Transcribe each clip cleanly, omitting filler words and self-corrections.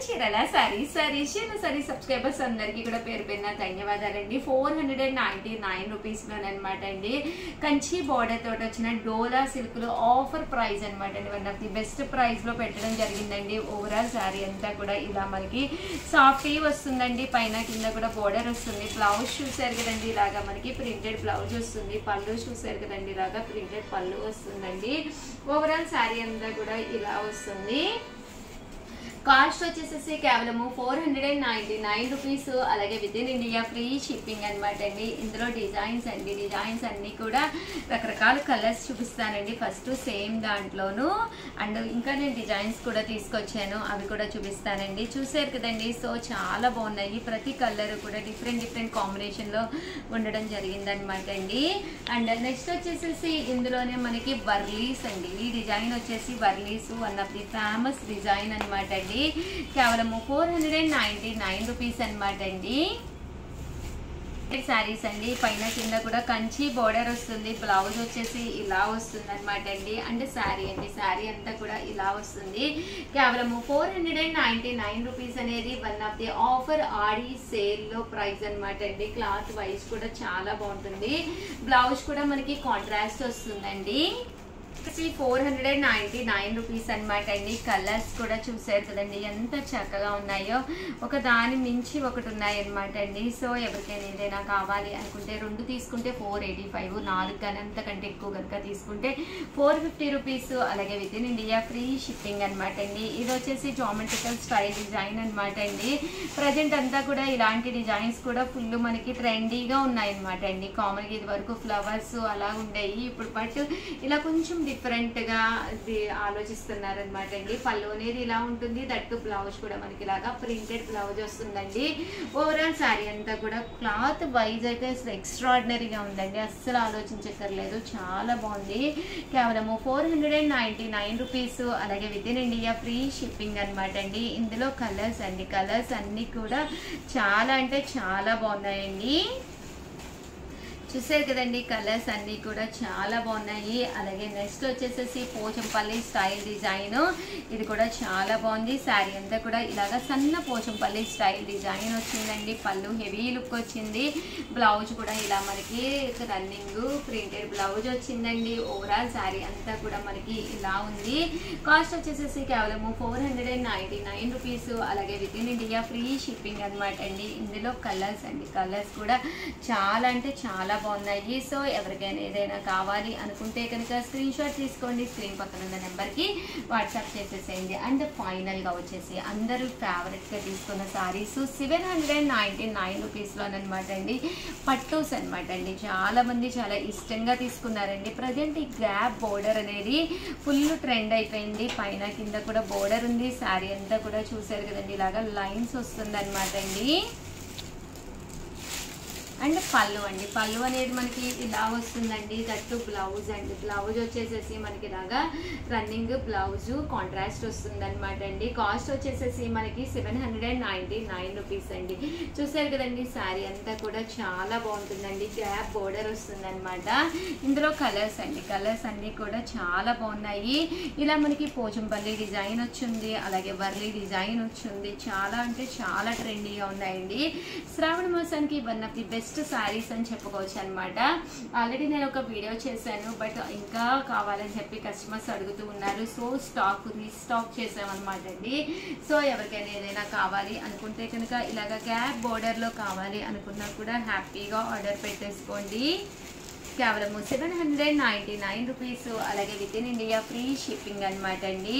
చీరల సారీస్ సబ్స్క్రైబర్స్ అందరికీ కూడా పేరు పేరున ధన్యవాదాలండి. 499 రూపీస్ లోనమాట అండి. కంచి బోర్డర్ తోటి వచ్చిన డోలా సిల్క్ లో ఆఫర్ ప్రైస్ అనమాట అండి. One of the best price లో పెట్టడం జరిగిందండి. ఓవరాల్ సారీ అంతా కూడా ఇలా మనకి సాఫ్ట్ వస్తుందండి. పైన కింద కూడా బోర్డర్ వస్తుంది. బ్లౌజ్ చూసారు కదండి, ఇలాగా మనకి ప్రింటెడ్ బ్లౌజ్ వస్తుంది. పళ్ళు చూసారు కదండి, ఇలాగా ప్రింటెడ్ పళ్ళు వస్తుందండి. ఓవరాల్ సారీ అంతా కూడా ఇలా వస్తుంది. కాస్ట్ వచ్చేసేసి కేవలము 499 రూపీస్. అలాగే with in India free shipping అనమాట అండి. ఇందులో డిజైన్స్ అండి, డిజైన్స్ అన్ని కూడా రకరకాల కలర్స్ చూపిస్తానండి. ఫస్ట్ సేమ్ దాంట్లోను అండ్ ఇంకా నేను డిజైన్స్ కూడా తీసుకొచ్చాను, అవి కూడా చూపిస్తానండి. చూసారు కదండి, సో చాలా బాగున్నాయి. ప్రతి కలర్ కూడా డిఫరెంట్ కాంబినేషన్లో ఉండడం జరిగిందనమాట అండి. అండ్ నెక్స్ట్ వచ్చేసేసి ఇందులోనే మనకి బర్లీస్ అండి. ఈ డిజైన్ వచ్చేసి బర్లీస్ one of the famous design అనమాట అండి. కేవలము 499 రూపీస్ అనమాట అండి. శారీస్ అండి. పైన కింద కూడా కంచి బోర్డర్ వస్తుంది. బ్లౌజ్ వచ్చేసి ఇలా వస్తుంది అనమాట అండి. అండ్ శారీ అండి, శారీ అంతా కూడా ఇలా వస్తుంది. కేవలము 499 రూపీస్ అనేది one of the offer Audi sale లో ప్రైస్ అనమాట అండి. క్లాత్ వైజ్ కూడా చాలా బాగుంటుంది. బ్లౌజ్ కూడా మనకి కాంట్రాస్ట్ వస్తుందండి. 499 రూపీస్ అనమాట అండి. కలర్స్ కూడా చూసారు కదండి ఎంత చక్కగా ఉన్నాయో. ఒక దాని మించి ఒకటి ఉన్నాయి అనమాట అండి. సో ఎవరికైనా ఏదైనా కావాలి అనుకుంటే 2 తీసుకుంటే 485, 4 కానీ అంతకంటే ఎక్కువ కనుక తీసుకుంటే 450 రూపీస్. అలాగే with in India free shipping అనమాట అండి. ఇది వచ్చేసి జామెట్రికల్ స్టైల్ డిజైన్ అనమాట అండి. ప్రజెంట్ అంతా కూడా ఇలాంటి డిజైన్స్ కూడా ఫుల్ మనకి ట్రెండీగా ఉన్నాయి అనమాట అండి. కామన్గా ఇది వరకు ఫ్లవర్స్ అలా ఉండేవి, ఇప్పుడు బట్ ఇలా కొంచెం డిఫరెంట్ గా ఆలోచిస్తున్నారనమాట అండి. పళ్ళు అనేది ఇలా ఉంటుంది. దట్టు బ్లౌజ్ కూడా మనకి ఇలాగా ప్రింటెడ్ బ్లౌజ్ వస్తుందండి. ఓవరాల్ శారీ అంతా కూడా క్లాత్ వైజ్ అయితే అసలు ఎక్స్ట్రాడినరీగా ఉందండి. అస్సలు ఆలోచించక్కర్లేదు, చాలా బాగుంది. కేవలము 499 రూపీస్. అలాగే with in India free shipping అనమాట అండి. ఇందులో కలర్స్ అండి, కలర్స్ అన్ని కూడా చాలా అంటే చాలా బాగున్నాయండి. చూసారు కదండి, కలర్స్ అన్నీ కూడా చాలా బాగున్నాయి. అలాగే నెక్స్ట్ వచ్చేసేసి పోచంపల్లి స్టైల్ డిజైన్. ఇది కూడా చాలా బాగుంది. శారీ అంతా కూడా ఇలాగా సన్న పోచంపల్లి స్టైల్ డిజైన్ వచ్చిందండి. పళ్ళు హెవీ లుక్ వచ్చింది. బ్లౌజ్ కూడా ఇలా మనకి రన్నింగ్ ప్రింటెడ్ బ్లౌజ్ వచ్చిందండి. ఓవరాల్ శారీ అంతా కూడా మనకి ఇలా ఉంది. కాస్ట్ వచ్చేసేసి కేవలము 499 రూపీస్. అలాగే with in India free shipping అనమాట అండి. ఇందులో కలర్స్ అండి, కలర్స్ కూడా చాలా అంటే చాలా బాగున్నాయి. సో ఎవరికైనా ఏదైనా కావాలి అనుకుంటే కనుక స్క్రీన్ షాట్ తీసుకోండి, స్క్రీన్ పక్కన ఉన్న నెంబర్కి వాట్సాప్ చేసేసేయండి. అండ్ ఫైనల్గా వచ్చేసి అందరూ ఫేవరెట్గా తీసుకున్న సారీస్ 799 రూపీస్లోనమాట అండి. పట్టూస్ అనమాట అండి. చాలామంది చాలా ఇష్టంగా తీసుకున్నారండి. ప్రజెంట్ ఈ గ్యాప్ బోర్డర్ అనేది ఫుల్ ట్రెండ్ అయిపోయింది. పైన కింద కూడా బోర్డర్ ఉంది. శారీ అంతా కూడా చూసారు కదండి, ఇలాగా లైన్స్ వస్తుంది అనమాట అండి. అండ్ పళ్ళు అండి, పళ్ళు అనేది మనకి ఇలా వస్తుందండి. దట్టు బ్లౌజ్ అండి. బ్లౌజ్ వచ్చేసేసి మనకి ఇలాగా రన్నింగ్ బ్లౌజ్ కాంట్రాస్ట్ వస్తుంది అనమాట అండి. కాస్ట్ వచ్చేసేసి మనకి 799 రూపీస్ అండి. చూసారు కదండి, శారీ అంతా కూడా చాలా బాగుంటుందండి. గ్యాప్ బోర్డర్ వస్తుంది అనమాట. ఇందులో కలర్స్ అండి, కలర్స్ అన్నీ కూడా చాలా బాగున్నాయి. ఇలా మనకి పోచంపల్లి డిజైన్ వచ్చింది. అలాగే వర్లీ డిజైన్ వచ్చింది. చాలా అంటే చాలా ట్రెండీగా ఉన్నాయండి. శ్రావణ మాసానికి one of the best saris అని చెప్పుకోవచ్చు అనమాట. ఆల్రెడీ నేను ఒక వీడియో చేశాను, బట్ ఇంకా కావాలని చెప్పి కస్టమర్స్ అడుగుతూ ఉన్నారు. సో స్టాక్ రీస్టాక్ చేసామన్నమాట అండి. సో ఎవరికైనా ఏదైనా కావాలి అనుకుంటే కనుక ఇలాగ గ్యాప్ బోర్డర్లో కావాలి అనుకున్నా కూడా హ్యాపీగా ఆర్డర్ పెట్టేసుకోండి. కేవలము 799 రూపీస్. అలాగే with in India free shipping అనమాట అండి.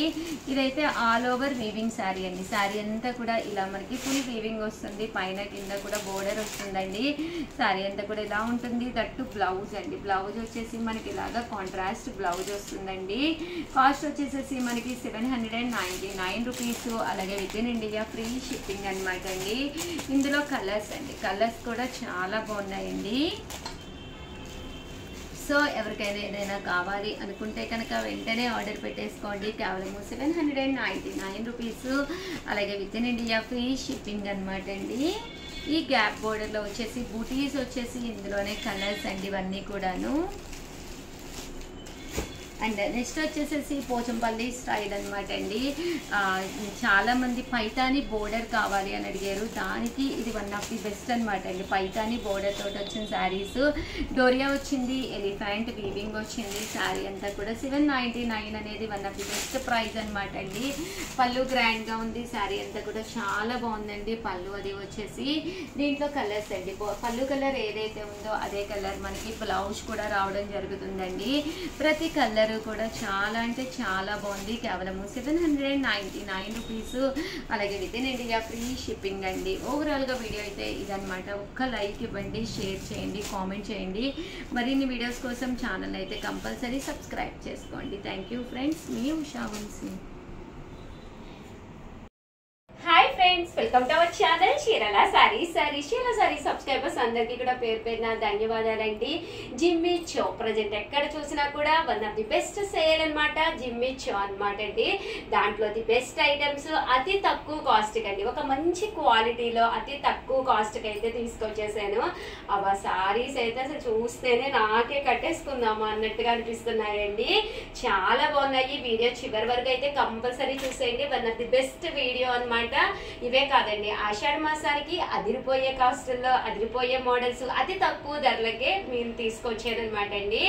ఇదైతే ఆల్ ఓవర్ వీవింగ్ శారీ అండి. శారీ అంతా కూడా ఇలా మనకి ఫుల్ వీవింగ్ వస్తుంది. పైన కింద కూడా బోర్డర్ వస్తుందండి. శారీ అంతా కూడా ఇలా ఉంటుంది. దట్టు బ్లౌజ్ అండి. బ్లౌజ్ వచ్చేసి మనకి ఇలాగా కాంట్రాస్ట్ బ్లౌజ్ వస్తుందండి. కాస్ట్ వచ్చేసేసి మనకి 799 రూపీస్. అలాగే with in India free shipping అనమాట అండి. ఇందులో కలర్స్ అండి, కలర్స్ కూడా చాలా బాగున్నాయండి. సో ఎవరికైనా ఏదైనా కావాలి అనుకుంటే కనుక వెంటనే ఆర్డర్ పెట్టేసుకోండి. కేవలం 799 రూపీస్. అలాగే with in India free shipping అనమాట అండి. ఈ గ్యాప్ బోర్డర్లో వచ్చేసి బూటీస్ వచ్చేసి ఇందులోనే కలర్స్ అండి, ఇవన్నీ కూడాను. అండ్ నెక్స్ట్ వచ్చేసేసి పోచంపల్లి స్టైల్ అనమాట అండి. చాలామంది పైతాని బోర్డర్ కావాలి అని అడిగారు, దానికి ఇది వన్ ఆఫ్ ది బెస్ట్ అనమాట అండి. పైతాని బోర్డర్ తోటి వచ్చిన శారీస్, డోరియా వచ్చింది, ఎలిఫెంట్ వీవింగ్ వచ్చింది. శారీ అంతా కూడా 799 అనేది one of the best price అనమాట అండి. పళ్ళు గ్రాండ్గా ఉంది, శారీ అంతా కూడా చాలా బాగుందండి. పళ్ళు అది వచ్చేసి దీంట్లో కలర్స్ అండి, పళ్ళు కలర్ ఏదైతే ఉందో అదే కలర్ మనకి బ్లౌజ్ కూడా రావడం జరుగుతుందండి. ప్రతి కలర్ కూడా చాలా అంటే చాలా బాగుంది. కేవలం 799 రూపీస్, అలాగే with in India free shipping అండి. ఓవరాల్గా వీడియో అయితే ఇదనమాట. ఒక్క లైక్ ఇవ్వండి, షేర్ చేయండి, కామెంట్ చేయండి. మరిన్ని వీడియోస్ కోసం ఛానల్ అయితే కంపల్సరీ సబ్స్క్రైబ్ చేసుకోండి. థ్యాంక్ యూ ఫ్రెండ్స్, మీ Usha Vamsi. Hi friends, welcome to our channel చీరల సారీస్. చీరల సారీస్ సబ్స్క్రైబర్స్ అందరికీ కూడా పేరు పేరున ధన్యవాదాలండి. జిమ్మి చో ప్రజెంట్ ఎక్కడ చూసినా కూడా one of the best sale అనమాట. జిమ్మి చో అనమాట అండి. దాంట్లో ది బెస్ట్ ఐటమ్స్ అతి తక్కువ కాస్ట్కి అండి, ఒక మంచి క్వాలిటీలో అతి తక్కువ కాస్ట్కి అయితే తీసుకొచ్చేసాను. ఆ సారీస్ అయితే అసలు చూస్తేనే నాకే కట్టేసుకుందామా అన్నట్టుగా అనిపిస్తున్నాయండి. చాలా బాగున్నాయి. వీడియో చివరి వరకు అయితే కంపల్సరీ చూసేయండి. One of the best video అనమాట. ఇవే కాదండి, ఆషాఢ మాసానికి అదిరిపోయే కాస్టుల్లో అదిరిపోయే మోడల్స్ అతి తక్కువ ధరలకే మేము తీసుకొచ్చారనమాట అండి.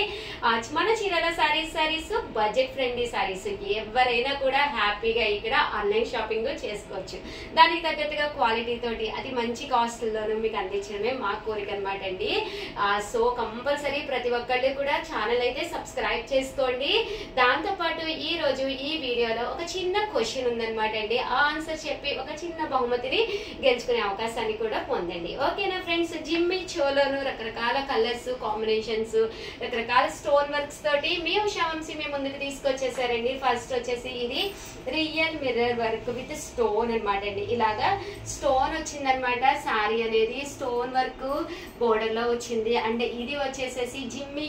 మన చీరల సారీస్ బడ్జెట్ ఫ్రెండ్లీ సారీస్, ఎవరైనా కూడా హ్యాపీగా ఇక్కడ ఆన్లైన్ షాపింగ్ చేసుకోవచ్చు. దానికి తగ్గట్టుగా క్వాలిటీ తోటి అతి మంచి కాస్టుల్లోనూ మీకు అందించడమే మా కోరిక అనమాట అండి. సో కంపల్సరీ ప్రతి ఒక్కళ్ళు కూడా ఛానల్ అయితే సబ్స్క్రైబ్ చేసుకోండి. దాంతో పాటు ఈ రోజు ఈ వీడియోలో ఒక చిన్న క్వశ్చన్ ఉందనమాట అండి. ఆ ఆన్సర్ చెప్పి ఒక చిన్న బహుమతిని గెలుచుకునే అవకాశాన్ని కూడా పొందండి. ఓకేనా ఫ్రెండ్స్? జిమ్మి చోలోను రకరకాల కలర్స్ కాంబినేషన్స్, రకరకాల స్టోన్ వర్క్స్ తోటి మీ ఉషా వంశీ మీ ముందుకు తీసుకొచ్చేసారండి. ఫస్ట్ వచ్చేసి ఇది real mirror work with stone అనమాట అండి. ఇలాగా స్టోన్ వచ్చిందనమాట. శారీ అనేది స్టోన్ వర్క్ బోర్డర్ లో వచ్చింది. అండ్ ఇది వచ్చేసేసి జిమ్మి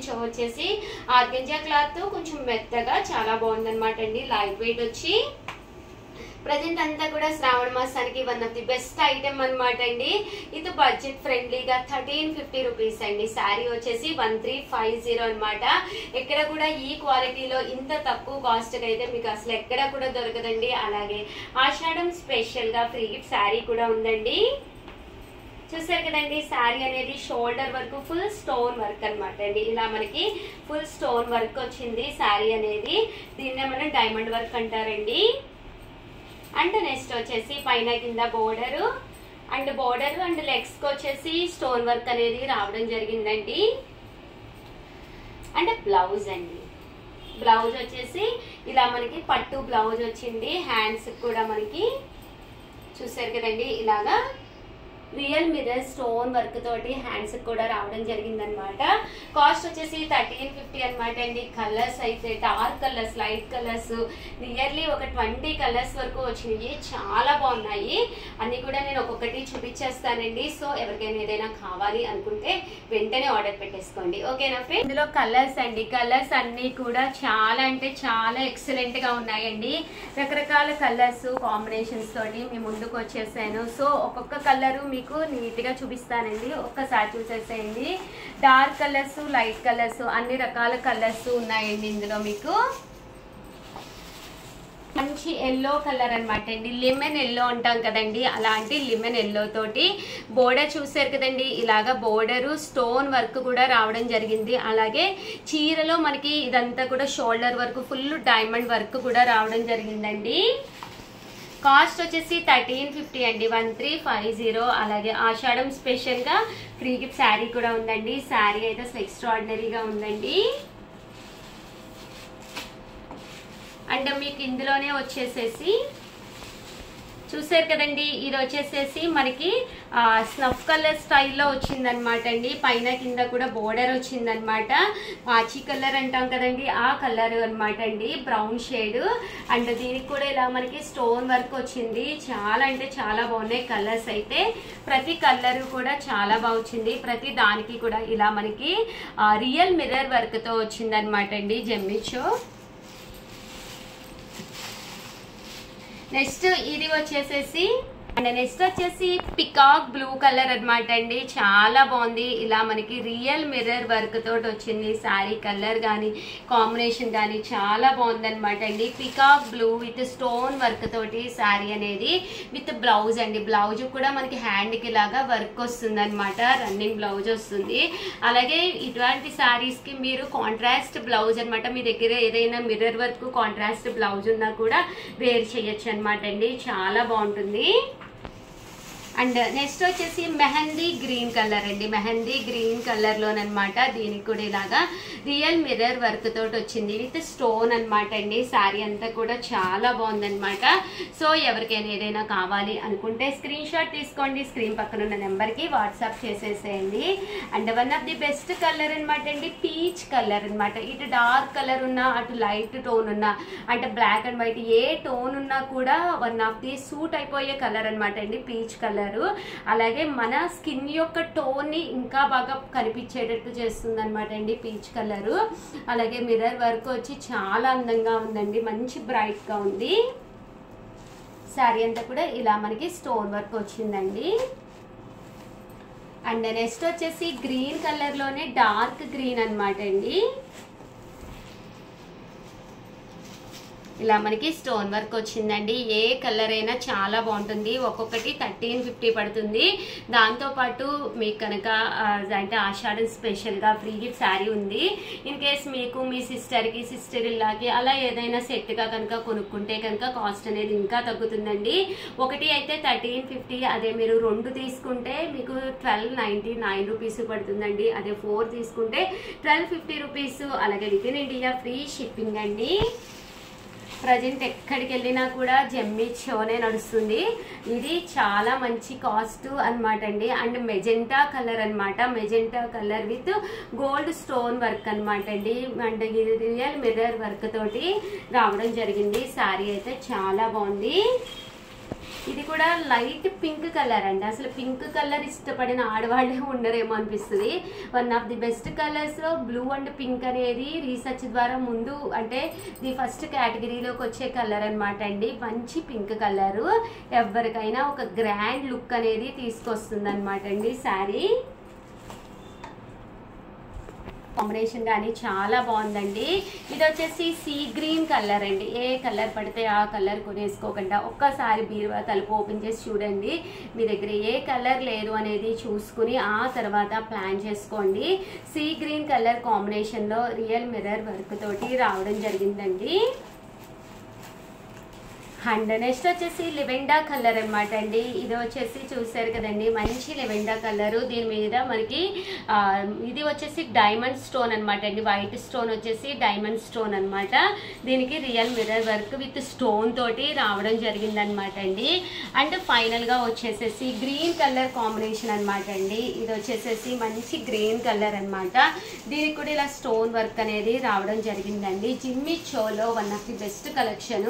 చో వచ్చేసి ఆర్గంజా క్లాత్ కొంచెం మెత్తగా చాలా బాగుందనమాట అండి. లైట్ వెయిట్ వచ్చి ప్రజెంట్ అంతా కూడా శ్రావణ మాసానికి one of the best item అనమాట అండి. ఇది బడ్జెట్ ఫ్రెండ్లీగా 1350 రూపీస్ అండి. శారీ వచ్చేసి 1350 అనమాట. ఎక్కడ కూడా ఈ క్వాలిటీలో ఇంత తక్కువ కాస్ట్ అయితే మీకు అసలు ఎక్కడ కూడా దొరకదండి. అలాగే ఆషాఢం స్పెషల్ గా ఫ్రీ గిఫ్ట్ శారీ కూడా ఉందండి. చూసారు కదండి, శారీ అనేది షోల్డర్ వరకు ఫుల్ స్టోన్ వర్క్ అనమాట అండి. ఇలా మనకి ఫుల్ స్టోన్ వర్క్ వచ్చింది శారీ అనేది. దీన్నే మనం డైమండ్ వర్క్ అంటారండి. అండ్ నెక్స్ట్ వచ్చేసి పైన కింద బోర్డర్ అండ్ లెగ్స్ కి వచ్చేసి స్టోన్ వర్క్ అనేది రావడం జరిగిందండి. అండ్ బ్లౌజ్ అండి, బ్లౌజ్ వచ్చేసి ఇలా మనకి పట్టు బ్లౌజ్ వచ్చింది. హ్యాండ్స్ కూడా మనకి చూసారు కదండి, ఇలాగా రియల్ మిర్రర్ స్టోన్ వర్క్ తోటి హ్యాండ్స్ కూడా రావడం జరిగింది అనమాట. కాస్ట్ వచ్చేసి 1350 అనమాట అండి. కలర్స్ అయితే dark colours, light colours, nearly ఒక 20 కలర్స్ వరకు వచ్చినాయి. చాలా బాగున్నాయి. అన్ని కూడా నేను ఒక్కొక్కటి చూపించేస్తానండి. సో ఎవరికైనా ఏదైనా కావాలి అనుకుంటే వెంటనే ఆర్డర్ పెట్టేసుకోండి. ఓకేనా ఫ్రెండ్? ఇందులో కలర్స్ అండి, కలర్స్ అన్ని కూడా చాలా అంటే చాలా ఎక్సలెంట్ గా ఉన్నాయండి. రకరకాల కలర్స్ కాంబినేషన్స్ తోటి మీ ముందుకు వచ్చేసాను. సో ఒక్కొక్క కలరు మీకు నీట్ గా చూపిస్తానండి. ఒక్కసారి చూసేసేయండి. డార్క్ కలర్స్, లైట్ కలర్స్, అన్ని రకాల కలర్స్ ఉన్నాయండి. ఇందులో మీకు మంచి ఎల్లో కలర్ అనమాట అండి. లెమన్ ఎల్లో అంటాం కదండి, అలాంటి లెమన్ ఎల్లో తోటి బోర్డర్ చూసారు కదండి. ఇలాగా బోర్డరు స్టోన్ వర్క్ కూడా రావడం జరిగింది. అలాగే చీరలో మనకి ఇదంతా కూడా shoulder work full diamond work కూడా రావడం జరిగిందండి. కాస్ట్ వచ్చేసి 1350 అండి, 1350. అలాగే ఆషాఢం స్పెషల్ గా ఫ్రీ గిఫ్ట్ శారీ కూడా ఉందండి. శారీ అయితే అసలు ఎక్స్ట్రాడినరీగా ఉందండి. అండ్ మీకు ఇందులోనే వచ్చేసేసి చూసారు కదండి, ఇది వచ్చేసేసి మనకి స్నఫ్ కలర్ స్టైల్లో వచ్చిందనమాట అండి. పైన కింద కూడా బోర్డర్ వచ్చిందనమాట. పాచి కలర్ అంటాం కదండి, ఆ కలర్ అనమాట అండి, బ్రౌన్ షేడ్. అండ్ దీనికి కూడా ఇలా మనకి స్టోన్ వర్క్ వచ్చింది. చాలా అంటే చాలా బాగున్నాయి కలర్స్ అయితే. ప్రతి కలర్ కూడా చాలా బాగా వచ్చింది. ప్రతి దానికి కూడా ఇలా మనకి రియల్ మిర్రర్ వర్క్ తో వచ్చిందనమాట అండి జిమ్మి చో. నెక్స్ట్ ఇది వచ్చేసేసి అండ్ నెక్స్ట్ వచ్చేసి పికాక్ బ్లూ కలర్ అనమాట అండి. చాలా బాగుంది. ఇలా మనకి రియల్ మిర్రర్ వర్క్ తోటి వచ్చింది. శారీ కలర్ కానీ కాంబినేషన్ కానీ చాలా బాగుంది అనమాట అండి. Peacock blue with stone work తోటి శారీ అనేది విత్ బ్లౌజ్ అండి. బ్లౌజ్ కూడా మనకి హ్యాండ్కి లాగా వర్క్ వస్తుంది అనమాట. రన్నింగ్ బ్లౌజ్ వస్తుంది. అలాగే ఇటువంటి శారీస్ కి మీరు కాంట్రాస్ట్ బ్లౌజ్ అనమాట, మీ దగ్గర ఏదైనా మిర్రర్ వర్క్ కాంట్రాస్ట్ బ్లౌజ్ ఉన్నా కూడా వేర్ చేయొచ్చు అనమాట అండి. చాలా బాగుంటుంది. అండ్ నెక్స్ట్ వచ్చేసి మెహందీ గ్రీన్ కలర్ అండి. మెహందీ గ్రీన్ కలర్ లోనమాట. దీనికి కూడా ఇలాగా రియల్ మిర్రర్ వర్క్ తోటి వచ్చింది విత్ స్టోన్ అనమాట అండి. శారీ అంతా కూడా చాలా బాగుందనమాట. సో ఎవరికైనా ఏదైనా కావాలి అనుకుంటే స్క్రీన్ షాట్ తీసుకోండి, స్క్రీన్ పక్కన ఉన్న నెంబర్కి వాట్సాప్ చేసేసేయండి. And one of the best colour అనమాట అండి, పీచ్ కలర్ అనమాట. ఇటు డార్క్ కలర్ ఉన్నా అటు లైట్ టోన్ ఉన్నా అంటే బ్లాక్ అండ్ వైట్ ఏ టోన్ ఉన్నా కూడా వన్ ఆఫ్ ది సూట్ అయిపోయే కలర్ అనమాట అండి, పీచ్ కలర్. అలాగే మన స్కిన్ యొక్క టోన్ ని ఇంకా బాగా కనిపించేటట్టు చేస్తుంది అనమాట అండి పీచ్ కలర్. అలాగే మిర్రర్ వర్క్ వచ్చి చాలా అందంగా ఉందండి, మంచి బ్రైట్ గా ఉంది. శారీ అంతా కూడా ఇలా మనకి స్టోన్ వర్క్ వచ్చిందండి. అండ్ నెక్స్ట్ వచ్చేసి గ్రీన్ కలర్ లోనే డార్క్ గ్రీన్ అనమాట అండి. ఇలా మనకి స్టోన్ వర్క్ వచ్చిందండి. ఏ కలర్ అయినా చాలా బాగుంటుంది. ఒక్కొక్కటి 1350 పడుతుంది. దాంతోపాటు మీకు కనుక అంటే ఆషాఢం స్పెషల్గా ఫ్రీ గిఫ్ట్ శారీ ఉంది. ఇన్ కేస్ మీకు మీ సిస్టర్కి సిస్టర్ ఇల్లాకి అలా ఏదైనా సెట్గా కనుక కొనుక్కుంటే కనుక కాస్ట్ అనేది ఇంకా తగ్గుతుందండి. ఒకటి అయితే 1350, అదే మీరు 2 తీసుకుంటే మీకు 1299 రూపీస్ పడుతుందండి. అదే 4 తీసుకుంటే 1250 రూపీస్. అలాగే with in India free shipping అండి. ప్రజెంట్ ఎక్కడికి వెళ్ళినా కూడా జమ్మి షోనే నడుస్తుంది. ఇది చాలా మంచి కాస్ట్ అనమాట అండి. అండ్ మెజెంటా కలర్ అనమాట. Magenta colour with gold stone work అనమాట అండి. అండ్ ఇది రియల్ మిర్రర్ వర్క్ తోటి రావడం జరిగింది. శారీ అయితే చాలా బాగుంది. ఇది కూడా లైట్ పింక్ కలర్ అండి. అసలు పింక్ కలర్ ఇష్టపడిన ఆడవాళ్ళే ఉండరేమో అనిపిస్తుంది. One of the best colours లో బ్లూ అండ్ పింక్ అనేది రీసెర్చ్ ద్వారా ముందు అంటే ది ఫస్ట్ కేటగిరీలోకి వచ్చే కలర్ అనమాట అండి. మంచి పింక్ కలర్ ఎవరికైనా ఒక గ్రాండ్ లుక్ అనేది తీసుకొస్తుంది అనమాట అండి శారీ. కాంబినేషన్ కానీ చాలా బాగుందండి. ఇది వచ్చేసి సీ గ్రీన్ కలర్ అండి. ఏ కలర్ పడితే ఆ కలర్ కొనేసుకోకుండా ఒక్కసారి బీరువా తలుపు ఓపెన్ చేసి చూడండి. మీ దగ్గర ఏ కలర్ లేదు అనేది చూసుకుని ఆ తర్వాత ప్లాన్ చేసుకోండి. సీ గ్రీన్ కలర్ కాంబినేషన్లో రియల్ మిర్రర్ వర్క్ తోటి రావడం జరిగిందండి. అండ్ నెక్స్ట్ వచ్చేసి లెవెండా కలర్ అనమాట అండి. ఇది వచ్చేసి చూసారు కదండి, మంచి లెవెండా కలర్. దీని మీద మనకి ఇది వచ్చేసి డైమండ్ స్టోన్ అనమాట అండి. వైట్ స్టోన్ వచ్చేసి డైమండ్ స్టోన్ అనమాట. దీనికి real mirror work with stone తోటి రావడం జరిగింది అనమాట అండి. అండ్ ఫైనల్ గా వచ్చేసేసి గ్రీన్ కలర్ కాంబినేషన్ అనమాట అండి. ఇది వచ్చేసేసి మంచి గ్రీన్ కలర్ అనమాట. దీనికి కూడా ఇలా స్టోన్ వర్క్ అనేది రావడం జరిగిందండి. జిమ్మి చోలో one of the best collection.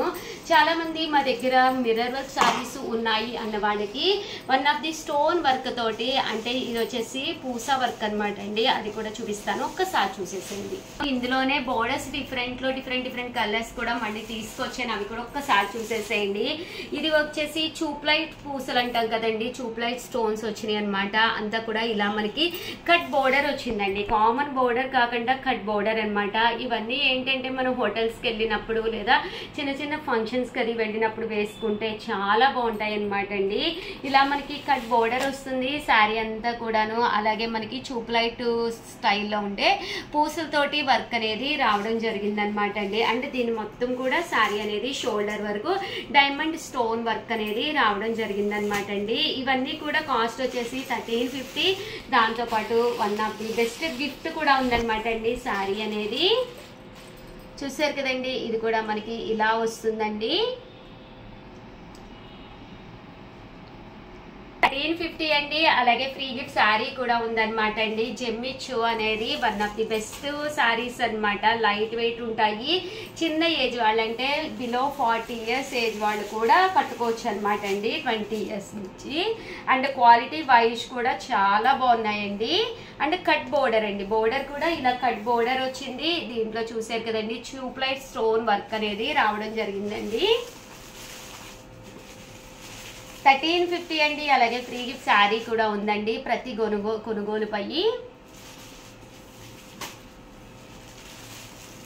చాలా మంది మా దగ్గర మిర్రర్ వర్క్ సారీస్ ఉన్నాయి అన్న వాళ్ళకి one of the stone work తోటి అంటే ఇది వచ్చేసి పూసా వర్క్ అనమాట అండి. అది కూడా చూపిస్తాను, ఒక్కసారి చూసేసేయండి. ఇందులోనే బోర్డర్స్ డిఫరెంట్ కలర్స్ కూడా మళ్ళీ తీసుకొచ్చాను, అవి కూడా ఒక్కసారి చూసేసేయండి. ఇది వచ్చేసి చూప్లైట్ పూసలు అంటాం కదండి, చూప్లైట్ స్టోన్స్ వచ్చినాయి అనమాట. అంతా కూడా ఇలా మనకి కట్ బోర్డర్ వచ్చిందండి. కామన్ బోర్డర్ కాకుండా కట్ బోర్డర్ అనమాట. ఇవన్నీ ఏంటంటే మనం హోటల్స్కి వెళ్ళినప్పుడు లేదా చిన్న చిన్న ఫంక్షన్స్కి అది వెళ్ళినప్పుడు వేసుకుంటే చాలా బాగుంటాయి అనమాట అండి. ఇలా మనకి కట్ బోర్డర్ వస్తుంది శారీ అంతా కూడాను. అలాగే మనకి చూప్లైట్ స్టైల్లో ఉండే పూసలతోటి వర్క్ అనేది రావడం జరిగింది అనమాట అండి. అంటే దీని మొత్తం కూడా శారీ అనేది షోల్డర్ వరకు డైమండ్ స్టోన్ వర్క్ అనేది రావడం జరిగింది అనమాట అండి. ఇవన్నీ కూడా కాస్ట్ వచ్చేసి 1350. దాంతోపాటు one of the best gift కూడా ఉందన్నమాట అండి శారీ అనేది. చూసారు కదండి, ఇది కూడా మనకి ఇలా వస్తుందండి. 1350 అండి. అలాగే ఫ్రీ గిఫ్ట్ శారీ కూడా ఉందన్నమాట అండి. జెమ్మిచో అనేది one of the best saris అనమాట. లైట్ వెయిట్ ఉంటాయి. చిన్న ఏజ్ వాళ్ళంటే బిలో 40 ఇయర్స్ ఏజ్ వాళ్ళు కూడా కట్టుకోవచ్చు అనమాట అండి, 20 ఇయర్స్ నుంచి. అండ్ క్వాలిటీ వైజ్ కూడా చాలా బాగున్నాయండి. అండ్ కట్ బోర్డర్ అండి, బోర్డర్ కూడా ఇలా కట్ బోర్డర్ వచ్చింది. దీంట్లో చూసారు కదండి ట్యూబ్లైట్ స్టోన్ వర్క్ అనేది రావడం జరిగిందండి. 1350 అండి. అలాగే ఫ్రీ గిఫ్ట్ శారీ కూడా ఉందండి ప్రతి కొనుగోలుపై.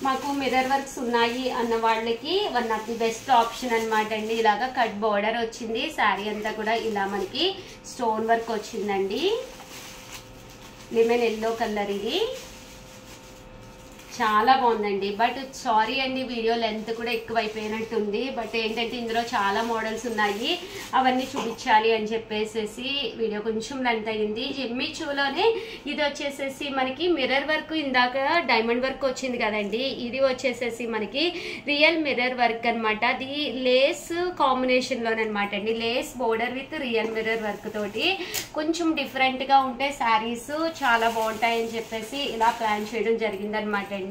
మాకు మిర్రర్ వర్క్స్ ఉన్నాయి అన్న వాళ్ళకి one of the best option అనమాట అండి. ఇలాగా కట్ బోర్డర్ వచ్చింది, శారీ అంతా కూడా ఇలా మనకి స్టోన్ వర్క్ వచ్చిందండి. లెమన్ ఎల్లో కలర్, ఇది చాలా బాగుందండి. బట్ సారీ అండి, వీడియో లెంత్ కూడా ఎక్కువైపోయినట్టుంది. బట్ ఏంటంటే ఇందులో చాలా మోడల్స్ ఉన్నాయి, అవన్నీ చూపించాలి అని చెప్పేసి వీడియో కొంచెం లెంత్ అయ్యింది. జిమ్మి చూలోనే ఇది వచ్చేసేసి మనకి మిర్రర్ వర్క్, ఇందాక డైమండ్ వర్క్ వచ్చింది కదండి, ఇది వచ్చేసేసి మనకి రియల్ మిర్రర్ వర్క్ అనమాట. అది లేస్ కాంబినేషన్లోనమాట అండి. Lace border with real mirror work తోటి కొంచెం డిఫరెంట్గా ఉంటే శారీస్ చాలా బాగుంటాయని చెప్పేసి ఇలా ప్లాన్ చేయడం జరిగిందనమాట అండి.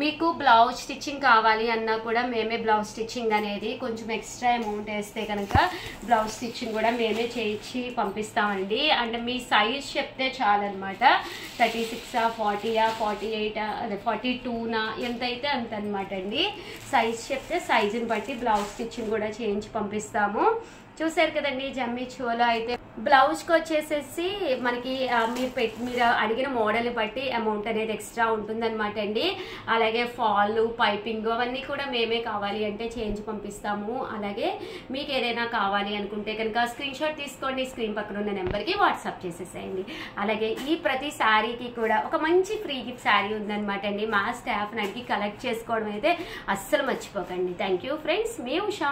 మీకు బ్లౌజ్ స్టిచ్చింగ్ కావాలి అన్నా కూడా మేమే బ్లౌజ్ స్టిచ్చింగ్ అనేది కొంచెం ఎక్స్ట్రా అమౌంట్ వేస్తే కనుక బ్లౌజ్ స్టిచ్చింగ్ కూడా మేమే చేయించి పంపిస్తామండి. అంటే మీ సైజ్ చెప్తే చాలన్నమాట. 36 40 48 అదే 42 ఎంతైతే అంత అనమాట అండి. సైజ్ చెప్తే సైజుని బట్టి బ్లౌజ్ స్టిచ్చింగ్ కూడా చేయించి పంపిస్తాము. చూసారు కదండి జమ్మి చోలో అయితే బ్లౌజ్కి వచ్చేసేసి మనకి మీరు అడిగిన మోడల్ని బట్టి అమౌంట్ అనేది ఎక్స్ట్రా ఉంటుందన్నమాట అండి. అలాగే ఫాల్ పైపింగ్ అవన్నీ కూడా మేమే కావాలి అంటే చేయించి పంపిస్తాము. అలాగే మీకు ఏదైనా కావాలి అనుకుంటే కనుక స్క్రీన్ షాట్ తీసుకోండి, స్క్రీన్ పక్కన ఉన్న నెంబర్కి వాట్సాప్ చేసేసేయండి. అలాగే ఈ ప్రతి శారీకి కూడా ఒక మంచి ఫ్రీ గిఫ్ట్ శారీ ఉందన్నమాట అండి. మా స్టాఫ్ని అడిగి కలెక్ట్ చేసుకోవడం అయితే అస్సలు మర్చిపోకండి. థ్యాంక్ యూ ఫ్రెండ్స్, మీ ఉషా.